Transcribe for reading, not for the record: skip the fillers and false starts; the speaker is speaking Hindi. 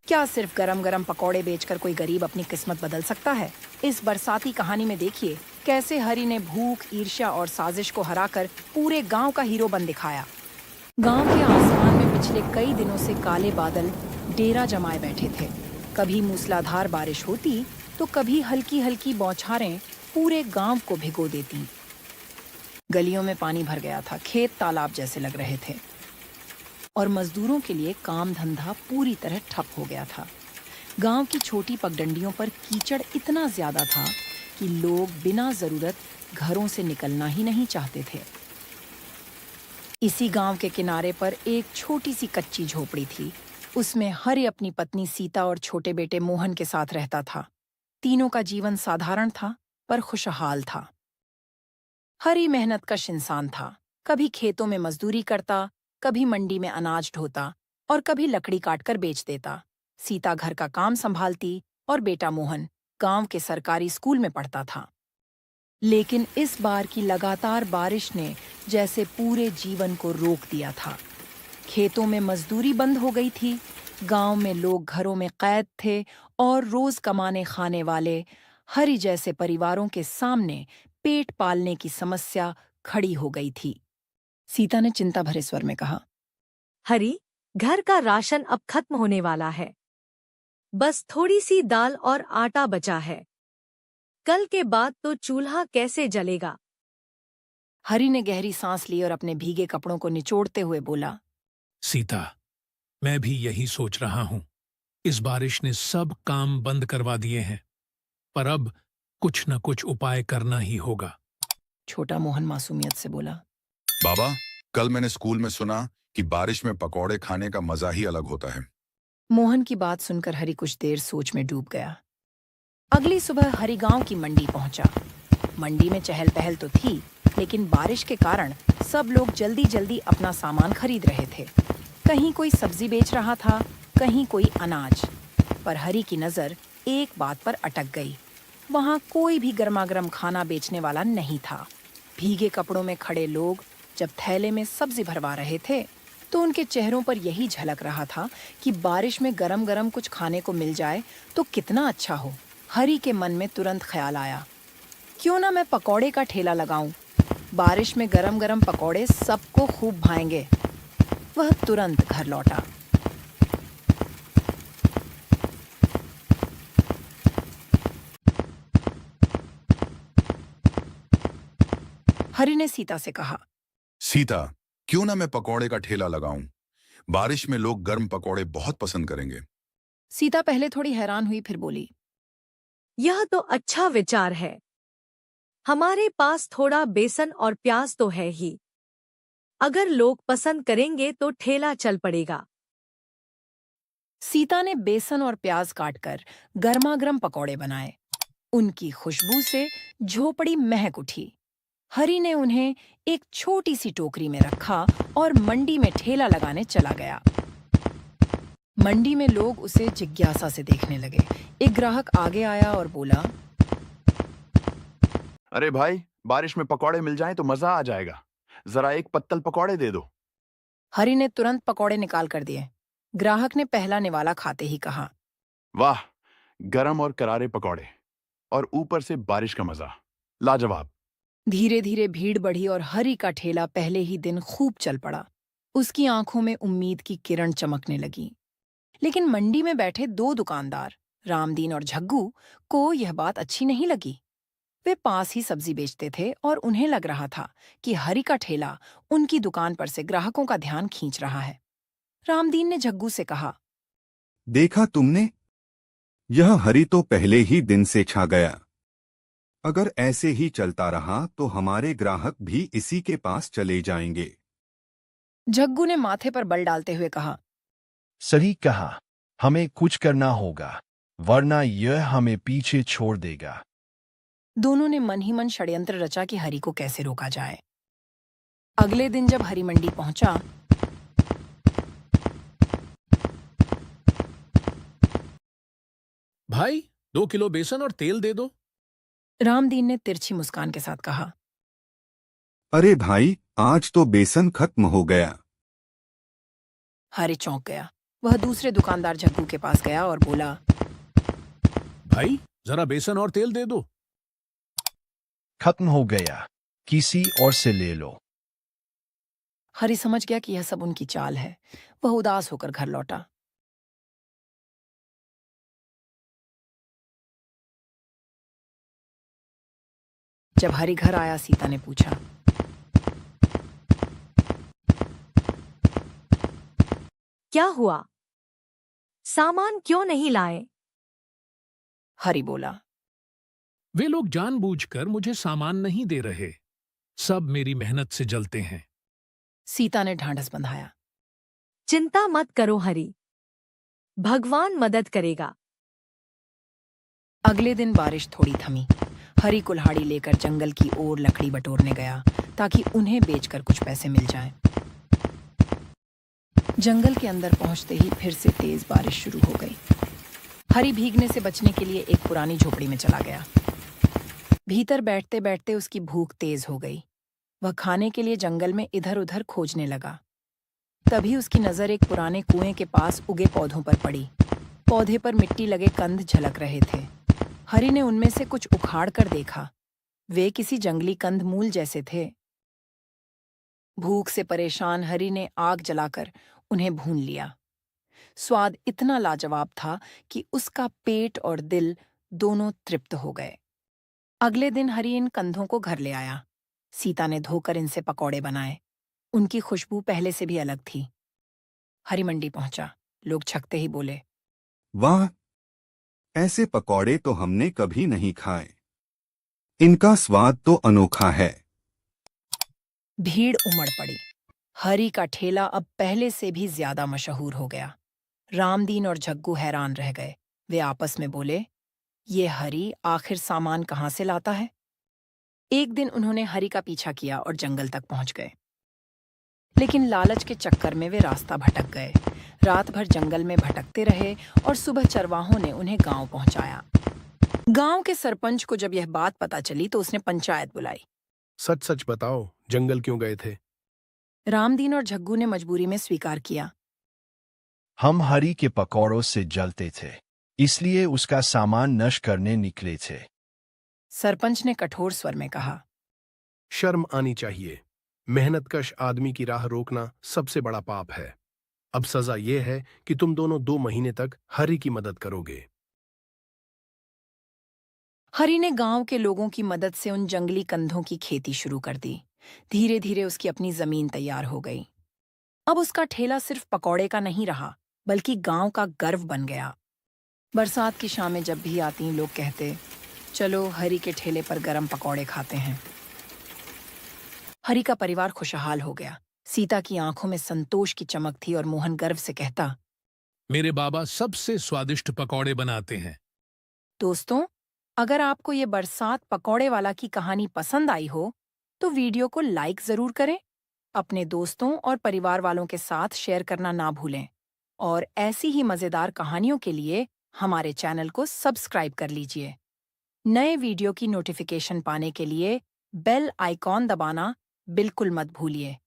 क्या सिर्फ गरम गरम पकौड़े बेचकर कोई गरीब अपनी किस्मत बदल सकता है? इस बरसाती कहानी में देखिए कैसे हरि ने भूख, ईर्ष्या और साजिश को हराकर पूरे गांव का हीरो बन दिखाया। गांव के आसमान में पिछले कई दिनों से काले बादल डेरा जमाए बैठे थे। कभी मूसलाधार बारिश होती तो कभी हल्की हल्की बौछारें पूरे गांव को भिगो देती। गलियों में पानी भर गया था, खेत तालाब जैसे लग रहे थे और मजदूरों के लिए काम धंधा पूरी तरह ठप हो गया था। गांव की छोटी पगडंडियों पर कीचड़ इतना ज्यादा था कि लोग बिना जरूरत घरों से निकलना ही नहीं चाहते थे। इसी गांव के किनारे पर एक छोटी सी कच्ची झोपड़ी थी। उसमें हरि अपनी पत्नी सीता और छोटे बेटे मोहन के साथ रहता था। तीनों का जीवन साधारण था पर खुशहाल था। हरि मेहनतकश इंसान था। कभी खेतों में मजदूरी करता, कभी मंडी में अनाज ढोता और कभी लकड़ी काटकर बेच देता। सीता घर का काम संभालती और बेटा मोहन गांव के सरकारी स्कूल में पढ़ता था। लेकिन इस बार की लगातार बारिश ने जैसे पूरे जीवन को रोक दिया था। खेतों में मजदूरी बंद हो गई थी, गांव में लोग घरों में कैद थे और रोज कमाने खाने वाले हरि जैसे परिवारों के सामने पेट पालने की समस्या खड़ी हो गई थी। सीता ने चिंता भरे स्वर में कहा, हरी, घर का राशन अब खत्म होने वाला है। बस थोड़ी सी दाल और आटा बचा है। कल के बाद तो चूल्हा कैसे जलेगा? हरि ने गहरी सांस ली और अपने भीगे कपड़ों को निचोड़ते हुए बोला, सीता, मैं भी यही सोच रहा हूं। इस बारिश ने सब काम बंद करवा दिए हैं, पर अब कुछ न कुछ उपाय करना ही होगा। छोटा मोहन मासूमियत से बोला, बाबा, कल मैंने स्कूल में सुना कि बारिश में पकौड़े खाने का मजा ही अलग होता है। मोहन की बात सुनकर हरि कुछ देर सोच में डूब गया। अगली सुबह हरि गांव की मंडी पहुंचा। मंडी में चहल पहल तो थी, लेकिन बारिश के कारण सब लोग जल्दी जल्दी अपना सामान खरीद रहे थे। कहीं कोई सब्जी बेच रहा था, कहीं कोई अनाज। पर हरि की नजर एक बात पर अटक गई। वहां कोई भी गर्मागर्म खाना बेचने वाला नहीं था। भीगे कपड़ों में खड़े लोग जब थैले में सब्जी भरवा रहे थे तो उनके चेहरों पर यही झलक रहा था कि बारिश में गरम गरम कुछ खाने को मिल जाए तो कितना अच्छा हो। हरि के मन में तुरंत ख्याल आया, क्यों ना मैं पकौड़े का ठेला लगाऊं। बारिश में गरम गरम पकौड़े सबको खूब भाएंगे। वह तुरंत घर लौटा। हरि ने सीता से कहा, सीता, क्यों ना मैं पकौड़े का ठेला लगाऊं? बारिश में लोग गर्म पकौड़े बहुत पसंद करेंगे। सीता पहले थोड़ी हैरान हुई, फिर बोली, यह तो अच्छा विचार है। हमारे पास थोड़ा बेसन और प्याज तो है ही। अगर लोग पसंद करेंगे तो ठेला चल पड़ेगा। सीता ने बेसन और प्याज काटकर गर्मागर्म पकौड़े बनाए। उनकी खुशबू से झोपड़ी महक उठी। हरि ने उन्हें एक छोटी सी टोकरी में रखा और मंडी में ठेला लगाने चला गया। मंडी में लोग उसे जिज्ञासा से देखने लगे। एक ग्राहक आगे आया और बोला, अरे भाई, बारिश में पकौड़े मिल जाएं तो मजा आ जाएगा। जरा एक पत्तल पकौड़े दे दो। हरि ने तुरंत पकौड़े निकाल कर दिए। ग्राहक ने पहला निवाला खाते ही कहा, वाह, गरम और करारे पकौड़े, और ऊपर से बारिश का मजा, लाजवाब। धीरे धीरे भीड़ बढ़ी और हरि का ठेला पहले ही दिन खूब चल पड़ा। उसकी आंखों में उम्मीद की किरण चमकने लगी। लेकिन मंडी में बैठे दो दुकानदार, रामदीन और झग्गू, को यह बात अच्छी नहीं लगी। वे पास ही सब्जी बेचते थे और उन्हें लग रहा था कि हरि का ठेला उनकी दुकान पर से ग्राहकों का ध्यान खींच रहा है। रामदीन ने झग्गू से कहा, देखा तुमने? यह हरि तो पहले ही दिन से छा गया। अगर ऐसे ही चलता रहा तो हमारे ग्राहक भी इसी के पास चले जाएंगे। झग्गू ने माथे पर बल डालते हुए कहा, सही कहा, हमें कुछ करना होगा, वरना यह हमें पीछे छोड़ देगा। दोनों ने मन ही मन षड्यंत्र रचा कि हरि को कैसे रोका जाए। अगले दिन जब हरि मंडी पहुंचा, भाई, 2 किलो बेसन और तेल दे दो। रामदीन ने तिरछी मुस्कान के साथ कहा। अरे भाई, आज तो बेसन खत्म हो गया। हरि चौंक गया। वह दूसरे दुकानदार जग्गू के पास गया और बोला, भाई जरा बेसन और तेल दे दो। खत्म हो गया, किसी और से ले लो। हरी समझ गया कि यह सब उनकी चाल है। वह उदास होकर घर लौटा। जब हरी घर आया, सीता ने पूछा, क्या हुआ? सामान क्यों नहीं लाए? हरी बोला, वे लोग जानबूझकर मुझे सामान नहीं दे रहे। सब मेरी मेहनत से जलते हैं। सीता ने ढांढस बंधाया। चिंता मत करो हरी, भगवान मदद करेगा। अगले दिन बारिश थोड़ी थमी। हरी कुल्हाड़ी लेकर जंगल की ओर लकड़ी बटोरने गया ताकि उन्हें बेचकर कुछ पैसे मिल जाएं। जंगल के अंदर पहुंचते ही फिर से तेज बारिश शुरू हो गई। हरी भीगने से बचने के लिए एक पुरानी झोपड़ी में चला गया। भीतर बैठते बैठते उसकी भूख तेज हो गई। वह खाने के लिए जंगल में इधर उधर खोजने लगा। तभी उसकी नजर एक पुराने कुएं के पास उगे पौधों पर पड़ी। पौधे पर मिट्टी लगे कंद झलक रहे थे। हरी ने उनमें से कुछ उखाड़ कर देखा। वे किसी जंगली कंदमूल जैसे थे। भूख से परेशान हरी ने आग जलाकर उन्हें भून लिया। स्वाद इतना लाजवाब था कि उसका पेट और दिल दोनों तृप्त हो गए। अगले दिन हरी इन कंधों को घर ले आया। सीता ने धोकर इनसे पकौड़े बनाए। उनकी खुशबू पहले से भी अलग थी। हरी मंडी पहुंचा। लोग छकते ही बोले, वाह, ऐसे पकौड़े तो हमने कभी नहीं खाए। इनका स्वाद तो अनोखा है। भीड़ उमड़ पड़ी। हरी का ठेला अब पहले से भी ज्यादा मशहूर हो गया। रामदीन और जग्गू हैरान रह गए। वे आपस में बोले, ये हरी आखिर सामान कहाँ से लाता है? एक दिन उन्होंने हरी का पीछा किया और जंगल तक पहुंच गए। लेकिन लालच के चक्कर में वे रास्ता भटक गए। रात भर जंगल में भटकते रहे और सुबह चरवाहों ने उन्हें गांव पहुंचाया। गांव के सरपंच को जब यह बात पता चली तो उसने पंचायत बुलाई। सच सच बताओ, जंगल क्यों गए थे? रामदीन और जग्गू ने मजबूरी में स्वीकार किया। हम हरी के पकौड़ों से जलते थे, इसलिए उसका सामान नष्ट करने निकले थे। सरपंच ने कठोर स्वर में कहा, शर्म आनी चाहिए। मेहनतकश आदमी की राह रोकना सबसे बड़ा पाप है। अब सजा यह है कि तुम दोनों 2 महीने तक हरी की मदद करोगे। हरी ने गांव के लोगों की मदद से उन जंगली कंधों की खेती शुरू कर दी। धीरे धीरे उसकी अपनी जमीन तैयार हो गई। अब उसका ठेला सिर्फ पकौड़े का नहीं रहा, बल्कि गांव का गर्व बन गया। बरसात की शामें जब भी आती, लोग कहते, चलो हरी के ठेले पर गरम पकौड़े खाते हैं। हरी का परिवार खुशहाल हो गया। सीता की आंखों में संतोष की चमक थी और मोहन गर्व से कहता, मेरे बाबा सबसे स्वादिष्ट पकौड़े बनाते हैं। दोस्तों, अगर आपको ये बरसात पकौड़े वाला की कहानी पसंद आई हो तो वीडियो को लाइक जरूर करें। अपने दोस्तों और परिवार वालों के साथ शेयर करना ना भूलें। और ऐसी ही मजेदार कहानियों के लिए हमारे चैनल को सब्सक्राइब कर लीजिए। नए वीडियो की नोटिफिकेशन पाने के लिए बेल आइकॉन दबाना बिल्कुल मत भूलिए।